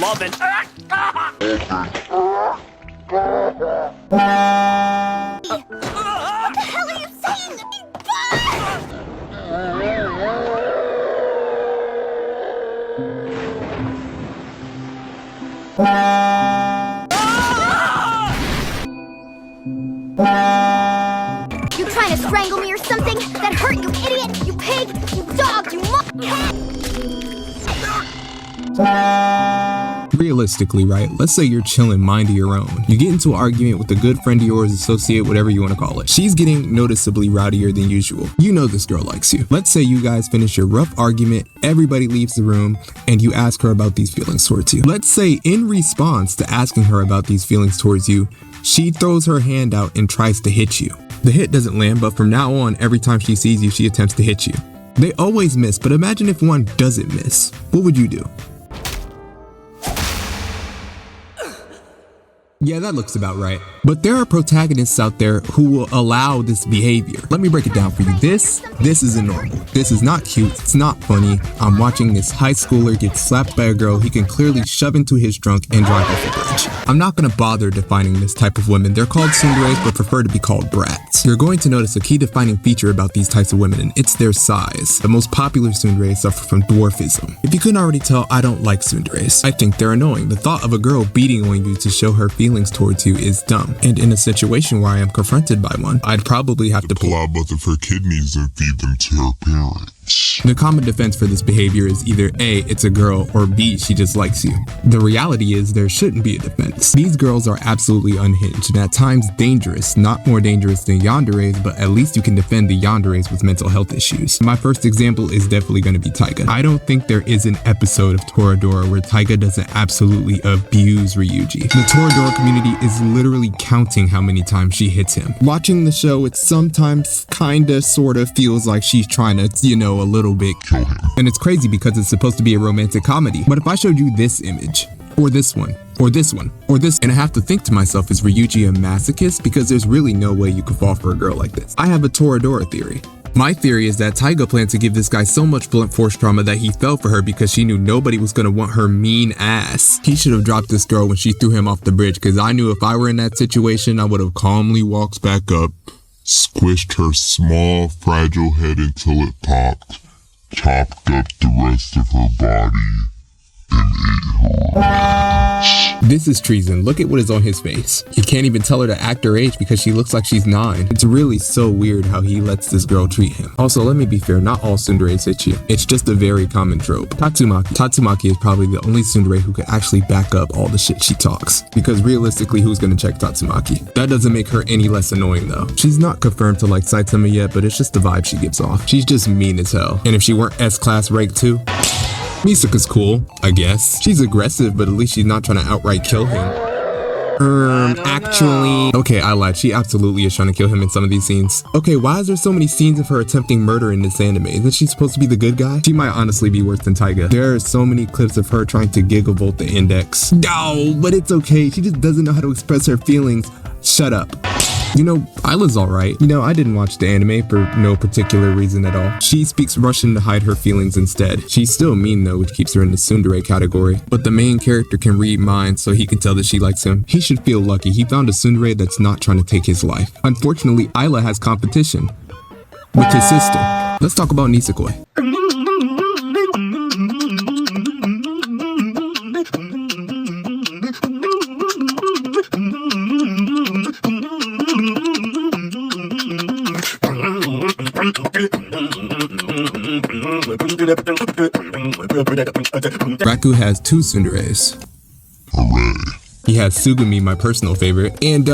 love and... What the hell are you saying? You trying to strangle me or something? That hurt, you idiot! You pig! You dog! You Realistically, right? Let's say you're chilling, mind of your own. You get into an argument with a good friend of yours, associate, whatever you want to call it. She's getting noticeably rowdier than usual. You know this girl likes you. Let's say you guys finish your rough argument, everybody leaves the room, and you ask her about these feelings towards you. Let's say in response to asking her about these feelings towards you, she throws her hand out and tries to hit you. The hit doesn't land, but from now on, every time she sees you, she attempts to hit you. They always miss, but imagine if one doesn't miss. What would you do? Yeah, that looks about right. But there are protagonists out there who will allow this behavior. Let me break it down for you. This isn't normal. This is not cute. It's not funny. I'm watching this high schooler get slapped by a girl he can clearly shove into his trunk and drive off a bridge. I'm not gonna bother defining this type of women. They're called Tsundere'S, but prefer to be called brats. You're going to notice a key defining feature about these types of women, and it's their size. The most popular Tsundere'S suffer from dwarfism. If you couldn't already tell, I don't like Tsundere'S. I think they're annoying. The thought of a girl beating on you to show her feelings towards you is dumb. And in a situation where I am confronted by one, I'd probably have to pull out both of her kidneys and feed them to her parents. The common defense for this behavior is either A, it's a girl, or B, she just likes you. The reality is there shouldn't be a defense. These girls are absolutely unhinged and at times dangerous, not more dangerous than yandere's, but at least you can defend the yandere's with mental health issues. My first example is definitely going to be Taiga. I don't think there is an episode of Toradora where Taiga doesn't absolutely abuse Ryuji. The Toradora community is literally counting how many times she hits him. Watching the show, it sometimes kinda sorta feels like she's trying to, a little bit kill him. And it's crazy because it's supposed to be a romantic comedy. But if I showed you this image, or this one, or this one, or this, and I have to think to myself, is Ryuji a masochist? Because there's really no way you could fall for a girl like this. I have a Toradora theory. My theory is that Taiga planned to give this guy so much blunt force trauma that he fell for her because she knew nobody was gonna want her mean ass. He should have dropped this girl when she threw him off the bridge, because I knew if I were in that situation, I would have calmly walked back up, squished her small, fragile head until it popped, chopped up the rest of her body, and ate her. This is treason. Look at what is on his face. He can't even tell her to act her age because she looks like she's 9. It's really so weird how he lets this girl treat him. Also, let me be fair, not all Tsundere'S hit you. It's just a very common trope. Tatsumaki is probably the only Tsundere who could actually back up all the shit she talks. Because realistically, who's gonna check Tatsumaki? That doesn't make her any less annoying though. She's not confirmed to like Saitama yet, but it's just the vibe she gives off. She's just mean as hell. And if she weren't S-class rank too, Misaka's cool, I guess. She's aggressive, but at least she's not trying to outright kill him. Actually... Okay, I lied. She absolutely is trying to kill him in some of these scenes. Okay, why is there so many scenes of her attempting murder in this anime? Isn't she supposed to be the good guy? She might honestly be worse than Taiga. There are so many clips of her trying to gigavolt the index. No, but it's okay. She just doesn't know how to express her feelings. Shut up. Isla's alright. I didn't watch the anime for no particular reason at all. She speaks Russian to hide her feelings instead. She's still mean though, which keeps her in the tsundere category. But the main character can read minds, so he can tell that she likes him. He should feel lucky. He found a tsundere that's not trying to take his life. Unfortunately, Isla has competition with his sister. Let's talk about Nisekoi. Raku has 2 Tsundere'S. Hooray. He has Tsugumi, my personal favorite, and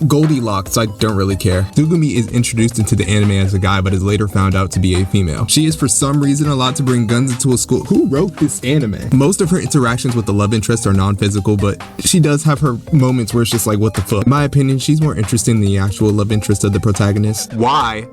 Goldilocks, I don't really care. Tsugumi is introduced into the anime as a guy, but is later found out to be a female. She is for some reason allowed to bring guns into a school. Who wrote this anime? Most of her interactions with the love interest are non-physical, but she does have her moments where it's just like, what the fuck? In my opinion, she's more interesting than the actual love interest of the protagonist. Why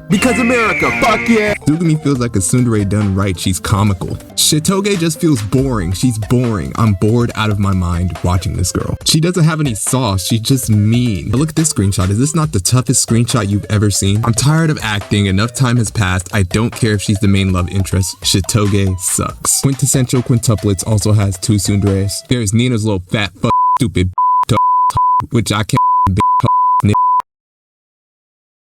Because America, fuck yeah! Tsugumi feels like a tsundere done right. She's comical. Shitoge just feels boring. She's boring. I'm bored out of my mind watching this girl. She doesn't have any sauce. She's just mean. But look at this screenshot. Is this not the toughest screenshot you've ever seen? I'm tired of acting. Enough time has passed. I don't care if she's the main love interest. Shitoge sucks. Quintessential Quintuplets also has 2 Tsundere'S. There's Nina's little fat stupid which I can't.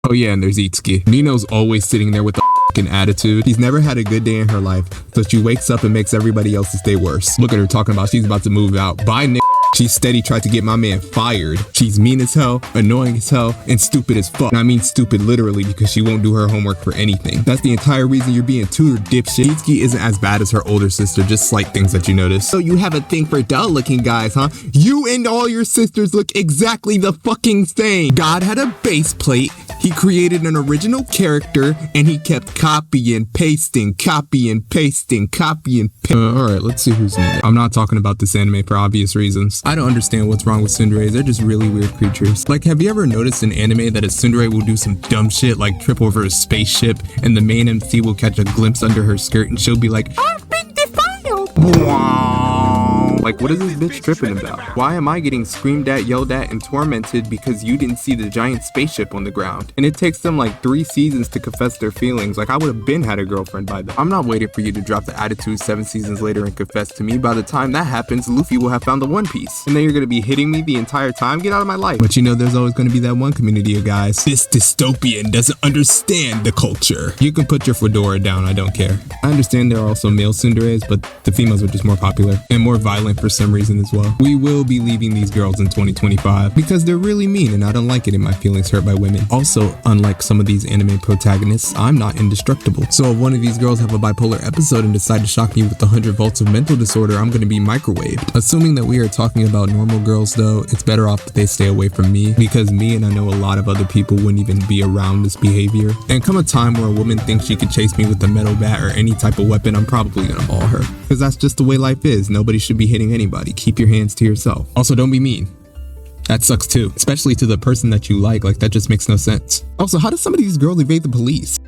Oh yeah, and there's Itsuki. Nino's always sitting there with a fucking attitude. She's never had a good day in her life, so she wakes up and makes everybody else's day worse. Look at her talking about she's about to move out. Bye, Nick. She steady tried to get my man fired. She's mean as hell, annoying as hell, and stupid as fuck. And I mean stupid literally because she won't do her homework for anything. That's the entire reason you're being tutored, dipshit. Itsuki isn't as bad as her older sister, just slight things that you notice. So you have a thing for dull looking guys, huh? You and all your sisters look exactly the fucking same. God had a base plate. He created an original character and he kept copy and pasting, copy and pasting, copy and pasting. Alright, let's see who's next. I'm not talking about this anime for obvious reasons. I don't understand what's wrong with tsunderes. They're just really weird creatures. Like, have you ever noticed in anime that a tsundere will do some dumb shit like trip over a spaceship and the main MC will catch a glimpse under her skirt and she'll be like, I've been defiled. Like, what is this bitch tripping about? Why am I getting screamed at, yelled at, and tormented because you didn't see the giant spaceship on the ground? And it takes them like 3 seasons to confess their feelings. Like, I would have been had a girlfriend by then. I'm not waiting for you to drop the attitude 7 seasons later and confess to me. By the time that happens, Luffy will have found the One Piece. And then you're gonna be hitting me the entire time? Get out of my life. But you know, there's always gonna be that one community of guys. This dystopian doesn't understand the culture. You can put your fedora down, I don't care. I understand there are also male tsunderes, but the females are just more popular and more violent for some reason as well. We will be leaving these girls in 2025 because they're really mean and I don't like it and my feelings hurt by women. Also, unlike some of these anime protagonists, I'm not indestructible. So if one of these girls have a bipolar episode and decide to shock me with 100 volts of mental disorder, I'm going to be microwaved. Assuming that we are talking about normal girls though, it's better off that they stay away from me because me and I know a lot of other people wouldn't even be around this behavior. And come a time where a woman thinks she could chase me with a metal bat or any type of weapon, I'm probably gonna maul her. Because that's just the way life is. Nobody should be hitting anybody. Keep your hands to yourself. Also, don't be mean. That sucks too, especially to the person that you like that just makes no sense. Also, how does some of these girls evade the police?